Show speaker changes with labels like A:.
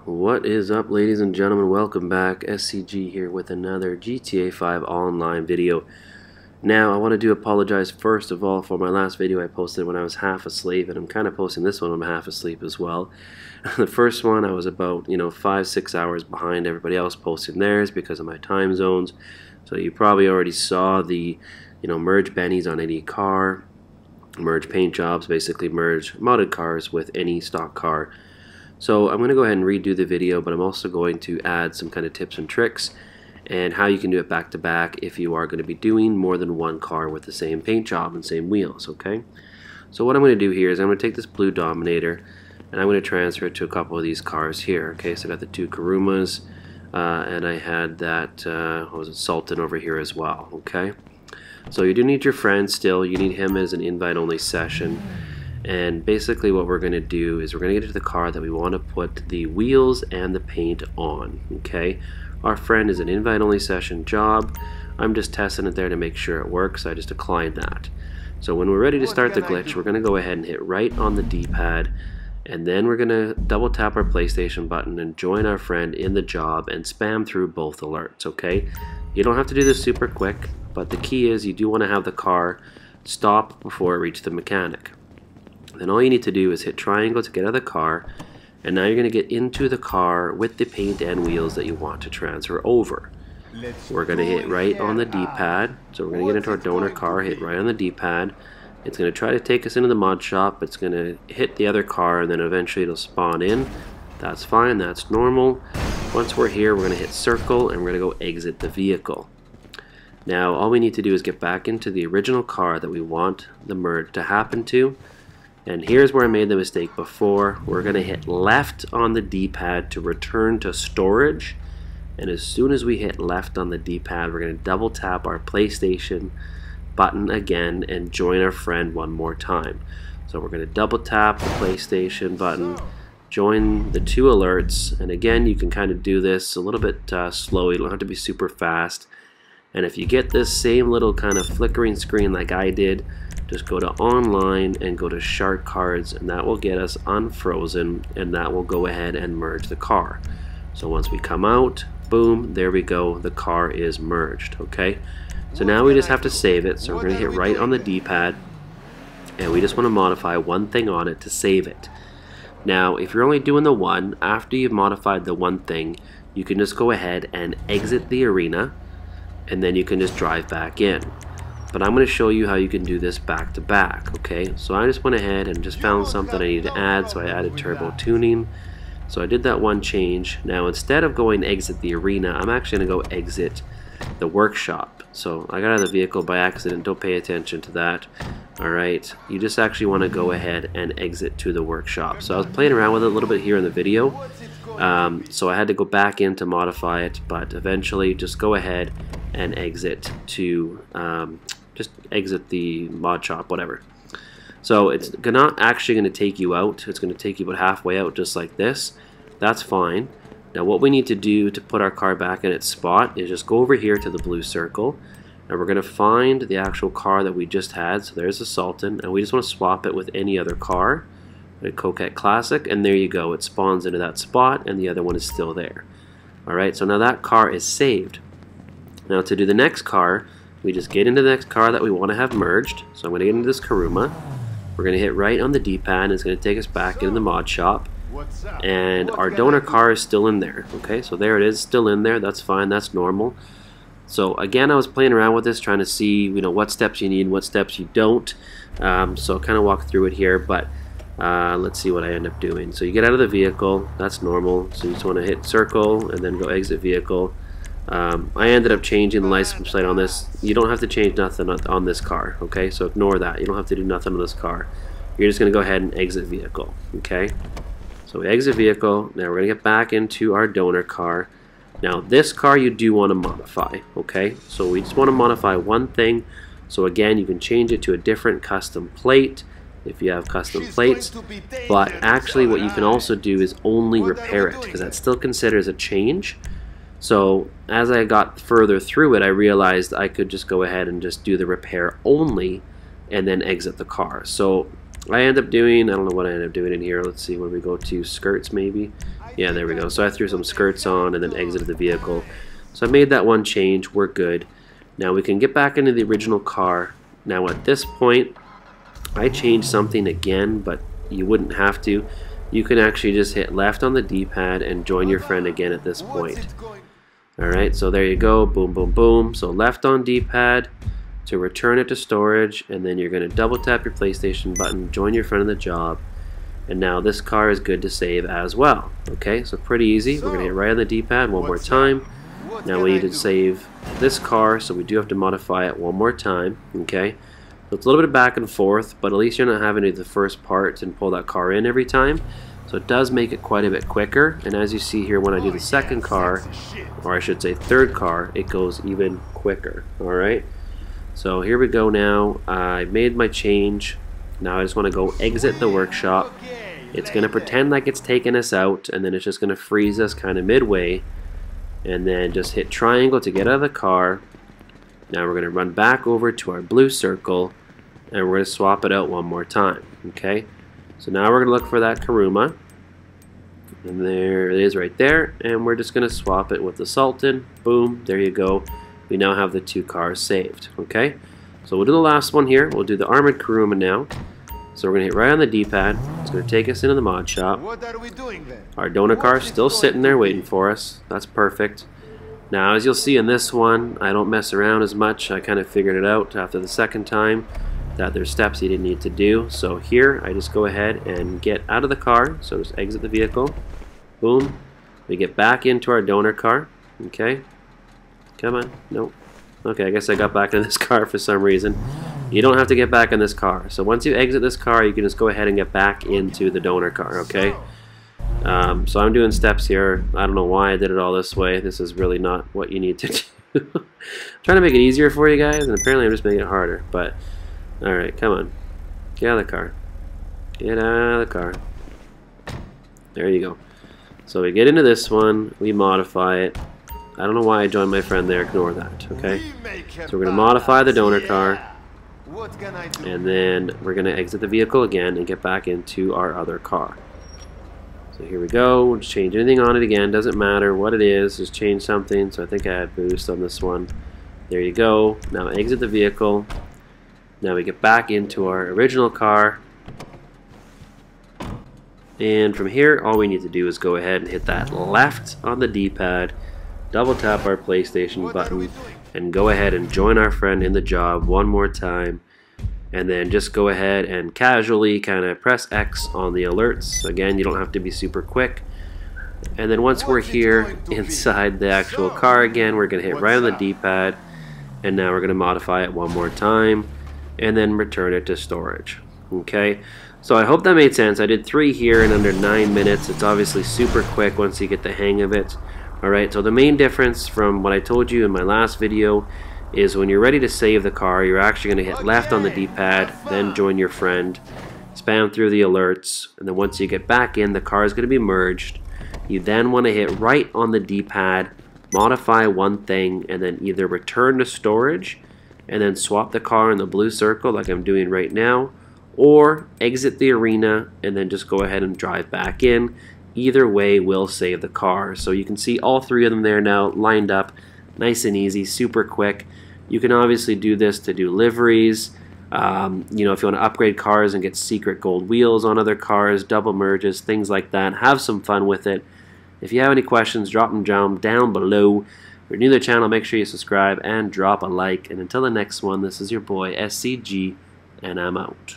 A: What is up, ladies and gentlemen? Welcome back. SCG here with another GTA 5 online video. Now, I want to apologize first of all for my last video I posted when I was half asleep, and I'm kind of posting this one when I'm half asleep as well. The first one I was about 5-6 hours behind everybody else posting theirs because of my time zones. So you probably already saw the merge BENNYS on any car, merge paint jobs, basically merge modded cars with any stock car. So I'm going to go ahead and redo the video, but I'm also going to add some kind of tips and tricks and how you can do it back to back if you are going to be doing more than one car with the same paint job and same wheels, okay? So what I'm going to do here is I'm going to take this blue Dominator and I'm going to transfer it to a couple of these cars here, okay? So I got the two Kurumas and I had that, what was it, Sultan over here as well, okay? So you do need your friend still. You need him as an invite-only session. And basically what we're going to do is we're going to get to the car that we want to put the wheels and the paint on, okay? Our friend is an invite-only session job. I'm just testing it there to make sure it works. I just declined that. So when we're ready to start the glitch, we're going to go ahead and hit right on the D-pad, and then we're going to double tap our PlayStation button and join our friend in the job and spam through both alerts, okay? You don't have to do this super quick, but the key is you do want to have the car stop before it reaches the mechanic. Then all you need to do is hit triangle to get out of the car, and now you're going to get into the car with the paint and wheels that you want to transfer over. We're going to hit right on the D-pad, so we're going to get into our donor car, hit right on the D-pad. It's going to try to take us into the mod shop, it's going to hit the other car, and then eventually it'll spawn in. That's fine, that's normal. Once we're here, we're going to hit circle, and we're going to go exit the vehicle. Now all we need to do is get back into the original car that we want the merge to happen to. And here's where I made the mistake before. We're going to hit left on the D-pad to return to storage. And as soon as we hit left on the D-pad, we're going to double tap our PlayStation button again and join our friend one more time. So we're going to double tap the PlayStation button, join the two alerts, and again you can kind of do this a little bit slow. You don't have to be super fast. And if you get this same little kind of flickering screen like I did, just go to online and go to shark cards, and that will get us unfrozen, and that will go ahead and merge the car. So once we come out, boom, there we go, the car is merged, okay? So now we just have to save it, so we're going to hit right on the D-pad, and we just want to modify one thing on it to save it. Now if you're only doing the one, after you've modified the one thing, you can just go ahead and exit the arena, and then you can just drive back in. But I'm going to show you how you can do this back to back, okay? So I just went ahead and just found something I needed to add, so I added turbo tuning. So I did that one change. Now instead of going exit the arena, I'm actually going to go exit the workshop. So I got out of the vehicle by accident, don't pay attention to that. Alright, you just actually want to go ahead and exit to the workshop. So I was playing around with it a little bit here in the video. So I had to go back in to modify it, but eventually just go ahead and exit to just exit the mod shop, whatever. So it's not actually going to take you out. It's going to take you about halfway out, just like this. That's fine. Now what we need to do to put our car back in its spot is just go over here to the blue circle, and we're going to find the actual car that we just had. So there's the Sultan, and we just want to swap it with any other car, a Coquette Classic, and there you go. It spawns into that spot, and the other one is still there. Alright, so now that car is saved. Now to do the next car, we just get into the next car that we want to have merged. So I'm going to get into this Kuruma. We're going to hit right on the D-pad, and it's going to take us back into the mod shop. And our donor car is still in there. Okay, so there it is, still in there. That's fine, that's normal. So again, I was playing around with this, trying to see what steps you need and what steps you don't. So I'll kind of walk through it here, but let's see what I end up doing. So you get out of the vehicle, that's normal. So you just want to hit circle and then go exit vehicle. I ended up changing the license plate on this. You don't have to change nothing on this car, okay? So ignore that. You don't have to do nothing on this car. You're just going to go ahead and exit vehicle, okay? So we exit vehicle. Now we're going to get back into our donor car. Now this car you do want to modify, okay? So we just want to modify one thing. So again, you can change it to a different custom plate if you have custom plates. But actually what you can also do is only repair it, because that still considers a change. So as I got further through it, I realized I could just go ahead and just do the repair only and then exit the car. So I end up doing, I don't know what I end up doing in here. Let's see, when we go to skirts maybe. Yeah, there we go. So I threw some skirts on and then exited the vehicle. So I made that one change. We're good. Now we can get back into the original car. Now at this point, I changed something again, but you wouldn't have to. You can actually just hit left on the D-pad and join your friend again at this point. Alright, so there you go. Boom, boom, boom. So left on D-pad to return it to storage, and then you're going to double tap your PlayStation button, join your friend in the job, and now this car is good to save as well. Okay, so pretty easy. We're going to hit right on the D-pad one more time. Now we need to save this car, so we do have to modify it one more time. Okay, so it's a little bit of back and forth, but at least you're not having to do the first parts and pull that car in every time. So it does make it quite a bit quicker, and as you see here, when I do the second car, or I should say third car, it goes even quicker. Alright, so here we go now. I made my change. Now I just want to go exit the workshop. It's going to pretend like it's taking us out, and then it's just going to freeze us kind of midway, and then just hit triangle to get out of the car. Now we're going to run back over to our blue circle, and we're going to swap it out one more time. Okay, so now we're going to look for that Kuruma, and there it is right there, and we're just going to swap it with the Sultan. Boom, there you go. We now have the two cars saved. Okay, so we'll do the last one here. We'll do the armored Kuruma now. So we're going to hit right on the D-pad. It's going to take us into the mod shop.
B: What are we doing then?
A: Our donor car is still sitting there waiting for us. That's perfect. Now, as you'll see in this one, I don't mess around as much. I kind of figured it out after the second time that there's steps you didn't need to do. So here, I just go ahead and get out of the car. So just exit the vehicle. Boom. We get back into our donor car. Okay. Come on. Nope. Okay, I guess I got back into this car for some reason. You don't have to get back in this car. So once you exit this car, you can just go ahead and get back into the donor car, okay? So I'm doing steps here. I don't know why I did it all this way. This is really not what you need to do. I'm trying to make it easier for you guys, and apparently I'm just making it harder. But, alright, come on. Get out of the car. Get out of the car. There you go. So we get into this one. We modify it. I don't know why I joined my friend there. Ignore that, okay? So we're going to modify the donor car. And then we're going to exit the vehicle again and get back into our other car. So here we go. We'll just change anything on it again. Doesn't matter what it is. Just change something. So I think I had boost on this one. There you go. Now exit the vehicle. Now we get back into our original car. And from here, all we need to do is go ahead and hit that left on the D-pad. Double tap our PlayStation button and go ahead and join our friend in the job one more time, and then just go ahead and casually kind of press X on the alerts. Again, you don't have to be super quick. And then once we're here inside the actual car again, we're going to hit right on the D-pad, and now we're going to modify it one more time and then return it to storage. Okay, so I hope that made sense. I did 3 here in under 9 minutes. It's obviously super quick once you get the hang of it. Alright, so the main difference from what I told you in my last video is when you're ready to save the car, you're actually going to hit left on the D-pad, then join your friend, spam through the alerts, and then once you get back in, the car is going to be merged. You then want to hit right on the D-pad, modify one thing, and then either return to storage, and then swap the car in the blue circle like I'm doing right now, or exit the arena, and then just go ahead and drive back in. Either way will save the car. So you can see all 3 of them there now lined up, nice and easy, super quick. You can obviously do this to do liveries. You know, if you want to upgrade cars and get secret gold wheels on other cars, double merges, things like that. Have some fun with it. If you have any questions, drop them down below. If you're new to the channel, make sure you subscribe and drop a like. And until the next one, this is your boy SCG, and I'm out.